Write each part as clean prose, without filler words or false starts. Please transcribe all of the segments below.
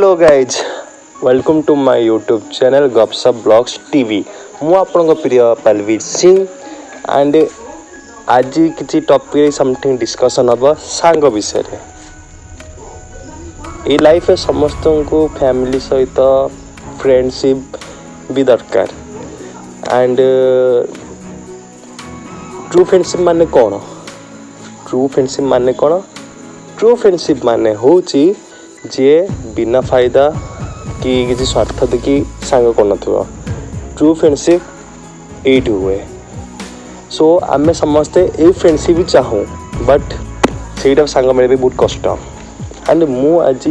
Hello guys welcome to my YouTube channel Gapshap blogs TV मु आपन प्रिय पलवीर सिंह एंड आज किसी टॉपिक समथिंग डिस्कशन हम सांग विषय ये लाइफ समस्त को फैमिली सहित फ्रेंडशिप भी दरकार एंड ट्रू फ्रेंडशिप माने कौन ट्रू फ्रेंडशिप माने कौन ट्रू फ्रेंडशिप माने होची जे बिना फायदा कि किसी स्वार्थ देखी सांग कर ट्रू फ्रेंडशिप एट हुए सो आम समस्ते ये फ्रेंडशिप भी चाहूँ बट से सांग मिले बहुत कष्ट एंड मु आज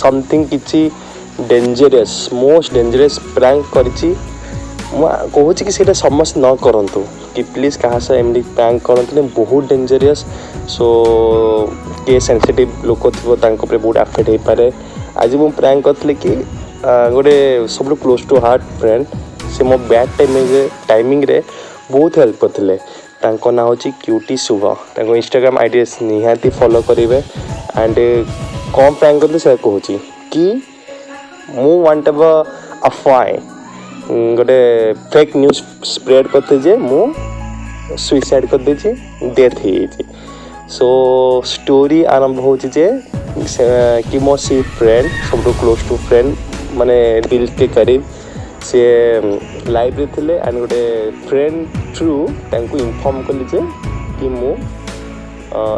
समथिंग किसी डेंजरस मोस्ट डेंजरस प्रैंक करी कहूँ कि सीटा समस्त न करंतु कि प्लीज क्या एमती प्रैंक करते बहुत डेंजरस सो किए सेंसिटिव लोक थी बहुत आफेक्ट हो पारे आज मुझे प्रैंक करी कि गोटे सब क्लोज टू हार्ट फ्रेंड से मो बैड टाइमिंग रे बहुत हेल्प करते ना हूँ क्यूटी शुभ इंस्टाग्राम आईडी निहाती फॉलो करेंगे एंड कौन प्रैंक करते से कहूँ कि मु वन टाइप अफवाह गोटे फेक न्यूज स्प्रेड करते जे मु सुइसाइड कर देछि डेथ हो सो स्टोरी आरंभ हो कि मो सी फ्रेंड सब क्लोज टू फ्रेंड माने दिल के करीब से लाइव रे थिले एंड गोटे फ्रेंड थ्रू तांको इन्फॉर्म कली जे कि मु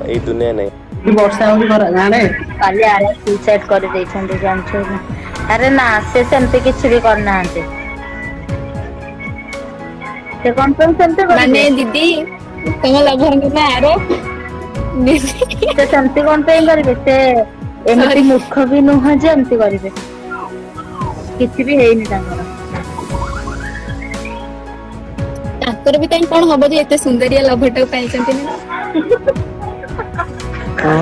ए दुनिया नहीं वर्षा हो गाने काली आरे सुसाइड कर दे छंदे जानछो अरे ना से सेमते किछ भी करना आते से कौन सेमते माने दीदी तुम लभर के ना आरो से सेमते कौन पे करबे से एमती मूर्ख भी नुह जे एमती करबे किछ भी हेइनी तांगर ताकर भी ताई कोन हबो जे एते सुंदरिया लभरटा पाइ चंती ना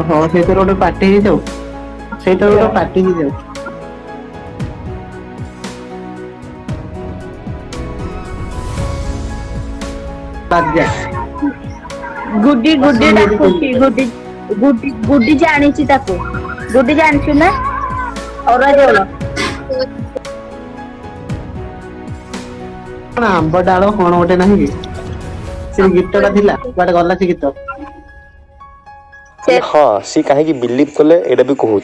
हां से तो रोड पार्टी ही जाऊ से तो रोड पार्टी ही जाऊ गुड्डी गुड्डी डाकुची गुड्डी गुड्डी गुड्डी जानिची ताको गुड्डी जानछु ना और जोलो आंब डाल कौन गोटे ना से गीतटा थिला बाटे गला से गीत हाँ सी कहीं बिलीव कले एटा भी कहूँ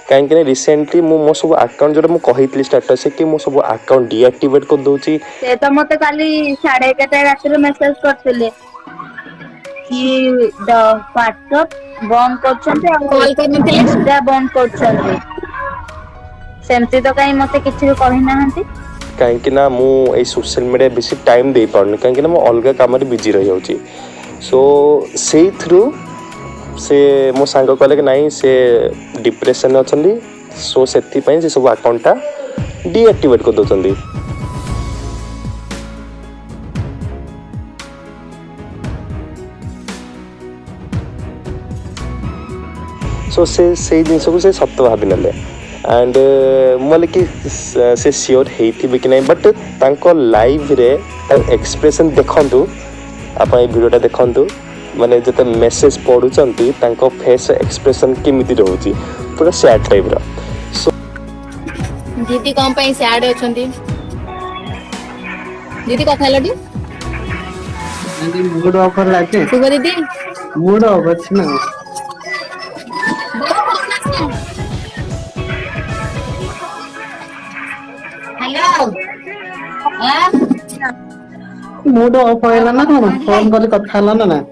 कहीं रिसेंटली मो सब अकाउंट जो मुझे कही स्टाटस कि मो सब अकाउंट डीएक्टिवेट कर दूची से तो मते काली 11:30 रात मेसेज करथिले कि व्हाट्सएप बंद करछन्ते आ कॉल करनथिले इंस्टा बंद करछन्ते सेमती तो कहीं मते किछ भी कहि नाहंती कहीं ना मु सोशल मीडिया बेसी टाइम दे पारनी कहीं ना मु अलग काम बिजी रही जाऊँगी सो से थ्रू से मो सांग कहले कि नहीं से डिप्रेशन अच्छा सो से सब अकाउंटा डीएक्टिवेट कर दौरान सो से जिन को से सत्य भावी ना एंड मुझे कि से सियोर होती कि नहीं बट तांको लाइव रे एक्सप्रेशन देखंतु आप वीडियोटा देखंतु माने जते मेसेज पढुचंती तांको फेस एक्सप्रेशन केमिति रहउची पूरा सैड टाइप रा सो दीदी कोन पई सैड अछंती दीदी कथा लडी नदी मूड ऑफर लाचे सुगो दीदी मूड ऑफ अछि ना हेलो मूड ऑफ होइला ना कोन फोन कर कथा हला ना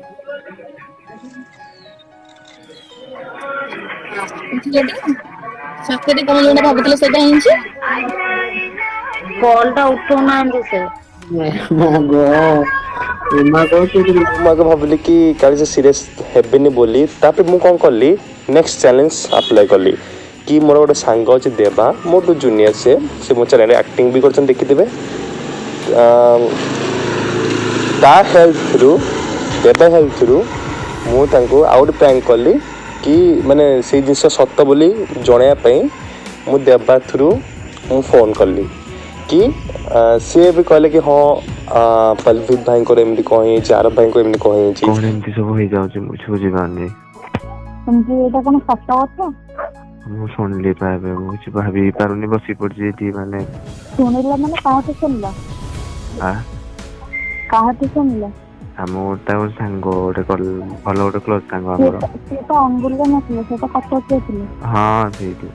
सत्य तुम जो भाबुतले सेटा हिंची कॉलटा उठो ना से गो एमा को भाविली कि काली से सीरियस हेबेनी बोली तापे मु कोन करली नेक्स्ट चैलेंज अप्लाई करली कि मोर गोटे सांग अच्छे देवा मोर टू जूनियर से मो चैनल एक्टिंग भी कर देखिथे ता हेल्प थ्रू देवा हेल्प थ्रू मु तांको आउट प्रैंक कली कि माने से जिनस सत्य बोली जणाया मु देवा थ्रू मु फोन कली कि सी भी कहले कि हाँ पलवीत भाई को एमती कही आरब भाई को एमती कही कौन एमती सब हो जाउछ मुझे बुझी पानी तुमके एटा कोन सत्य कथा ମୁଁ ଶୁଣିଲି ପ୍ରାୟ ମୁଁ କିଛି ଭାବି ପାରୁନି ବସି ପଡିଛି ଏଠି ମାନେ ଶୁଣିଲା ମାନେ କାହାଠୁ ଶୁଣିଲା? କାହାଠୁ ଶୁଣିଲା? ଆମ ଗୋଟେ ସାଙ୍ଗ ଗୋଟେ ଭଲ ଗୋଟେ କ୍ଲୋଜ ସାଙ୍ଗ ଆମର। ସିଏ ତ ଅନୁଗୁଳରେ ନଥିଲେ, ସେ ତ କଟକରେ ଥିଲେ। ହଁ ସେଇଠି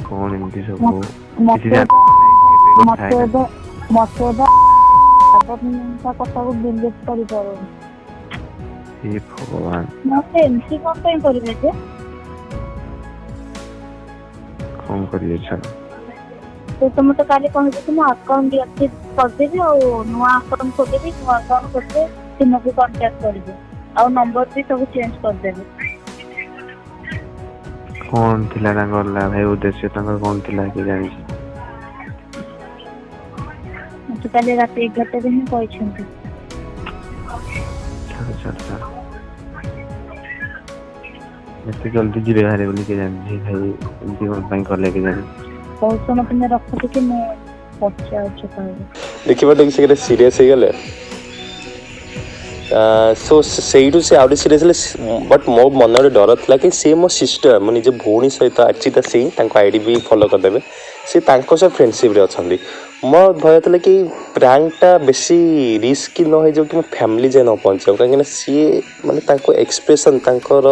କଣ ଏମିତି ସବୁ କିଛି କଥାକୁ ବିଲିଭ କରିପାରୁନି। ହେ ଭଗବାନ, ମତେ ଏମିତି କଣ ପାଇଁ କରିବେ ଯେ? କଣ କରିବେ ଛାଡ଼। ସେ ତ ମତେ କାଲି କହିଲେ କି ମୁଁ ଆକାଉଣ୍ଟ ଡିଆକ୍ଟିଭ କରିଦେବି ଆଉ ନୂଆ ଆକାଉଣ୍ଟ ଖୋଲିବି, ନୂଆ ଆକାଉଣ୍ଟ ଖୋଲିଲେ ତୁମକୁ କଣ୍ଟାକ୍ଟ କରିବେ ଆଉ ନମ୍ବର ବି ସବୁ ଚେଞ୍ଜ କରିଦେବେ। କଣ ଥିଲା ତାଙ୍କର ଭାଇ ଉଦ୍ଦେଶ୍ୟ, ତାଙ୍କର କଣ ଥିଲା କି ଜାଣିଛି? ମତେ କାଲି ରାତି 11ଟାରେ ହିଁ କହିଛନ୍ତି। ଏତେ ଜଲ୍ଦି ଯିବେ ବାହାରେ ବୋଲି କିଏ ଜାଣିଛି ଭାଇ, ଏମିତି କଣ ପାଇଁ କଲେ କି ଜାଣି। ବହୁତ ସମୟ ତୁମେ ରଖ ଟିକେ, ମୁଁ ପଚାରୁଛି କହିବି। ଦେଖିବା ଟିକେ ସେ କେତେ ସିରିୟସ୍ ହେଇଗଲେ। ସୋ ସେଇଠୁ ସେ ଆହୁରି ସିରିୟସ୍ ହେଲେ। ବଟ୍ ମୋ ମନରେ ଡର ଥିଲା କି ସେ ମୋ ସିଷ୍ଟର, ମୋ ନିଜ ଭଉଣୀ ସହିତ ଅର୍ଚିତା ସିଂ, ତାଙ୍କ ଆଇଡି ବି ଫଲୋ କରିଦେବେ, ସେ ତାଙ୍କ ସହ ଫ୍ରେଣ୍ଡସିପ୍ରେ ଅଛନ୍ତି। ମୋ ଭୟ ଥିଲା କି ପ୍ରାଙ୍କଟା ବେଶୀ ରିସ୍କି ନ ହେଇଯାଉ କି ମୋ ଫ୍ୟାମିଲି ଯାଏ ନ ପହଞ୍ଚିବ, କାହିଁକିନା ସିଏ ମାନେ ତାଙ୍କ ଏକ୍ସପ୍ରେସନ୍, ତାଙ୍କର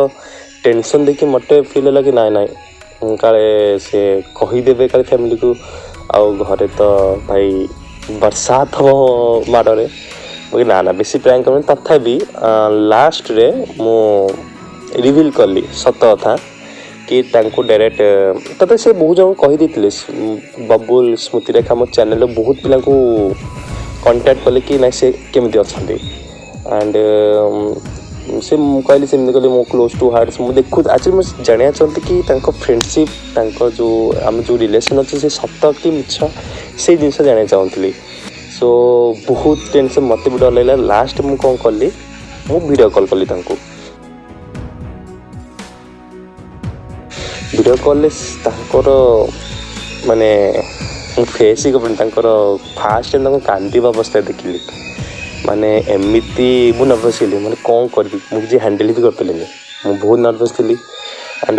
ଟେନସନ୍ ଦେଖି ମୋତେ ଫିଲ୍ ହେଲା କି ନାଇଁ କାଳେ ସେ କହିଦେବେ କାଳେ ଫ୍ୟାମିଲିକୁ, ଆଉ ଘରେ ତ ଭାଇ ବର୍ଷାତ ହବ ମାଡ଼ରେ। ନା ବେଶୀ ପ୍ରାଙ୍କ କରିନି। ତଥାପି ଲାଷ୍ଟରେ ମୁଁ ରିଭିଲ୍ କଲି ସତ କଥା କି ତାଙ୍କୁ ଡାଇରେକ୍ଟ, ତଥାପି ସେ ବହୁତ ଜଣଙ୍କୁ କହିଦେଇଥିଲେ, ବବୁଲ, ସ୍ମୃତିରେଖା, ମୋ ଚ୍ୟାନେଲରେ ବହୁତ ପିଲାଙ୍କୁ କଣ୍ଟାକ୍ଟ କଲେ କି ନାଇଁ ସେ କେମିତି ଅଛନ୍ତି। ଆଣ୍ଡ ସେ ମୁଁ କହିଲି ସେମିତି କହିଲି ମୋ କ୍ଲୋଜ୍ ଟୁ ହାର୍ଟସ୍। ମୁଁ ଆକ୍ଚୁଆଲି ମୁଁ ଜାଣିବାକୁ ଚାହୁଁଛି କି ତାଙ୍କ ଫ୍ରେଣ୍ଡସିପ୍, ତାଙ୍କ ଯେଉଁ ଆମ ଯେଉଁ ରିଲେସନ୍ ଅଛି ସେ ସତ କି ମିଛ, ସେଇ ଜିନିଷ ଜାଣିବାକୁ ଚାହୁଁଥିଲି। ସୋ ବହୁତ ଟେନସନ୍, ମୋତେ ବି ଡର ଲାଗିଲା। ଲାଷ୍ଟ ମୁଁ କ'ଣ କଲି, ମୁଁ ଭିଡ଼ିଓ କଲ୍ କଲି ତାଙ୍କୁ। ଭିଡ଼ିଓ କଲ୍ରେ ତାଙ୍କର ମାନେ ମୁଁ ଫେସ୍ ହିଁ କରିନି, ତାଙ୍କର ଫାଷ୍ଟ ତାଙ୍କୁ କାନ୍ଦିବା ଅବସ୍ଥା ଦେଖିଲି। ମାନେ ଏମିତି ମୁଁ ନର୍ଭସ୍ ଥିଲି, ମାନେ କ'ଣ କରିବି ମୁଁ କିଛି ହ୍ୟାଣ୍ଡେଲ୍ ବି କରିପାରିଲିନି, ମୁଁ ବହୁତ ନର୍ଭସ୍ ଥିଲି। ଆଣ୍ଡ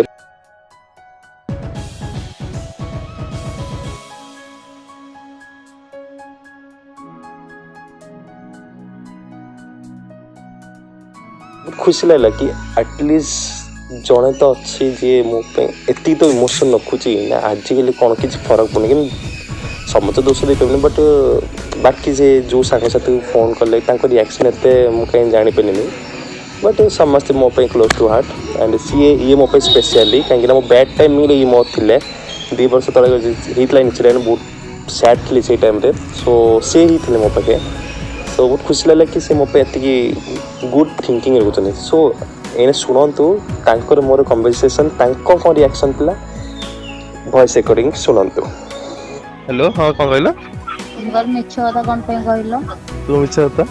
ବହୁତ ଖୁସି ଲାଗିଲା କି ଆଟଲିଷ୍ଟ ଜଣେ ତ ଅଛି ଯିଏ ମୋ ପାଇଁ ଏତିକି ତ ଇମୋସନ୍ ରଖୁଛି ନା। ଆଜିକାଲି କ'ଣ କିଛି ଫରକ ପଡ଼ୁନି, କିନ୍ତୁ ସମସ୍ତେ ଦୋଷ ଦେଇପାରିବେନି, ବଟ୍ ବାକି ଯେ ଯେଉଁ ସାଙ୍ଗସାଥିକୁ ଫୋନ୍ କଲେ ତାଙ୍କ ରିଆକ୍ସନ୍ ଏତେ ମୁଁ କାହିଁ ଜାଣିପାରିଲିନି। ବଟ୍ ସମସ୍ତେ ମୋ ପାଇଁ କ୍ଲୋଜ୍ ଟୁ ହାର୍ଟ। ଆଣ୍ଡ ଇଏ ମୋ ପାଇଁ ସ୍ପେଶିଆଲି, କାହିଁକିନା ମୋ ବ୍ୟାଡ୍ ଟାଇମିଂରେ ଇଏ ମୋ ଥିଲେ। 2 ବର୍ଷ ତଳେ ହେଇଥିଲା ଇନସିଡେଣ୍ଟ, ବହୁତ ସ୍ୟାଡ଼୍ ଥିଲି ସେଇ ଟାଇମ୍ରେ। ସୋ ସେ ହିଁ ଥିଲେ ମୋ ପାଖେ। ସୋ ବହୁତ ଖୁସି ଲାଗିଲା କି ସେ ମୋ ପାଇଁ ଏତିକି ଗୁଡ୍ ଥିଙ୍କିଂ ରଖୁଛନ୍ତି। ସୋ ଏଇନେ ଶୁଣନ୍ତୁ ତାଙ୍କର ମୋର କନଭରସେସନ୍, ତାଙ୍କ କ'ଣ ରିଆକ୍ସନ୍ ଥିଲା, ଭଏସ୍ ରେକର୍ଡ଼ିଂ ଶୁଣନ୍ତୁ। ହ୍ୟାଲୋ, ହଁ କ'ଣ କହିଲ? ମିଛ କଥା କ'ଣ ପାଇଁ କହିଲ? ତୁ ମିଛ କଥା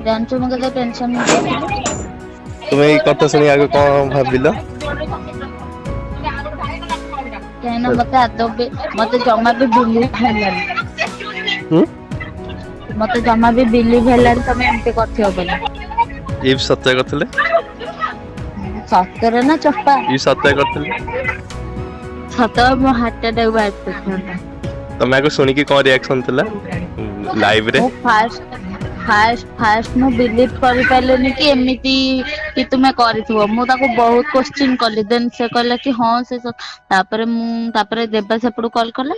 ଜାଣିଛୁ ମୁଁ କେତେ ଟେନସନ୍ ହେଇଯାଇଥିଲି। ତୁମେ ଏଇ କଥା ଶୁଣି ଆଗ କ'ଣ ଭାବିଲ? କାହିଁକିନା ମତେ ଜମା ବି ବିଲିଭ୍ ହେଲାନି। ମତେ ଜମା ବି ବିଲିଭ୍ ହେଲାନି ତମେ ଏମିତି କରିଥିବ ବୋଲି। ଇଏ ସତ୍ୟ କରିଥିଲେ? ସତରେ ନା ଚପା? ଇଏ ସତ୍ୟ କରିଥିଲେ? ସତ ମୋ ହାର୍ଟ ଆଟାକ୍ ବାହାରି ପଡିଥାନ୍ତା। ତମେ ଆଗ ଶୁଣିକି କ'ଣ ରିଆକ୍ସନ୍ ଥିଲା ଲାଇଭରେ? ମୁଁ ଫାଷ୍ଟ ମୁଁ ବିଲିଭ୍ କରିପାରିଲିନି କି ଏମିତି କି ତୁମେ କରିଥିବ। ମୁଁ ତାକୁ ବହୁତ କ୍ୱେଶ୍ଚିନ୍ କଲି, ଦେନ୍ ସେ କହିଲା କି ହଁ ସେ। ତାପରେ ଦେବା ସେପଟୁ କଲ୍ କଲା,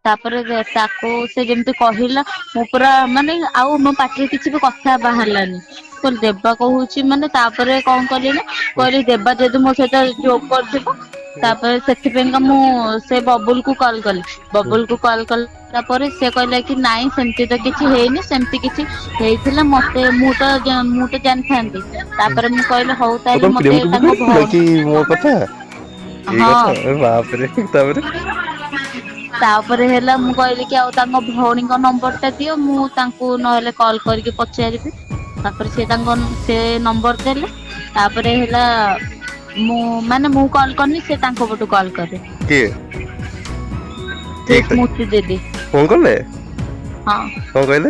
ତାପରେ ତାକୁ ସେ ଯେମିତି କହିଲା, ମୁଁ ପୁରା ମାନେ ଆଉ ମୋ ପାଟିରେ କିଛି ବି କଥା ବାହାରିଲାନି। କହିଲି ଦେବା କହୁଛି ମାନେ, ତାପରେ କ'ଣ କଲି ନା, କହିଲି ଦେବା ଯଦି ମୋ ସହିତ ଜୋକ୍ କରିଥିବ, ତାପରେ ସେଥିପାଇଁକା ମୁଁ ସେ ବବୁଲକୁ କଲ୍ କଲି। ବବୁଲକୁ କଲ୍ କଲା ପରେ ସେ କହିଲା କି ନାଇଁ ସେମିତି ତ କିଛି ହେଇନି, ସେମିତି କିଛି ହେଇଥିଲା ମୁଁ ତ ଜାଣିଥାନ୍ତି। ତାପରେ ମୁଁ କହିଲି ହଉ ତାହେଲେ ମତେ ତାଙ୍କ ଭଉଣୀ ମୋ କଥା ଏଇ କଥା, ବାପରେ। ତାପରେ ହେଲା ମୁଁ କହିଲି କି ଆଉ ତାଙ୍କ ଭଉଣୀଙ୍କ ନମ୍ବର ଟା ଦିଅ, ମୁଁ ତାଙ୍କୁ ନହେଲେ କଲ୍ କରିକି ପଚାରିବି। ତାପରେ ସେ ନମ୍ବର ଦେଲେ। ତାପରେ ହେଲା ମୁଁ କଲ୍ କରିନି, ସେ ତାଙ୍କ ପଟୁ କଲ୍ କଲେ। କିଏ ସେ ସ୍ମୃତି ଦିଦି ଫୋନ୍ କଲେ? ହଁ। କ'ଣ କହିଲେ?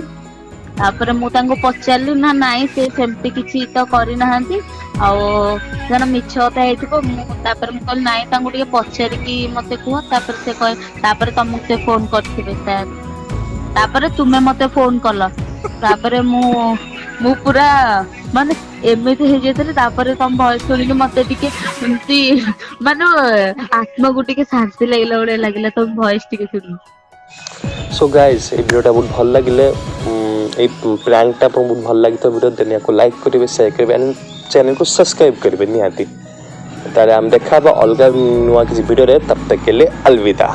तापर मु तांको पचारली ना नाई से सेमती किछि तो करि नाहंती आउ जन मिछ कथा हेतिको मु तापर मु कहली नाई तांको टिके पचारिकी मते कुह तापर से कह तापर तुमको से फोन करथिबे तापर तुमे मते फोन कल तापर मु पूरा माने एमिति हे जेतले तापर तम भॉइस सुनिके मते टिके एमती माने आत्मा को टिके शांति लागला बडे लागला तम भॉइस टिके सुनि। सो गाइस ये वीडियोटा बहुत भल लगिले ये प्रैंकटा आपको बहुत भल लगी तो वीडियो देने को लाइक करेंगे शेयर करेंगे एंड चैनल को सब्सक्राइब करेंगे निहाती तारे हम देखा अलग नुआ किसी वीडियो रे तब तक के लिए अलविदा।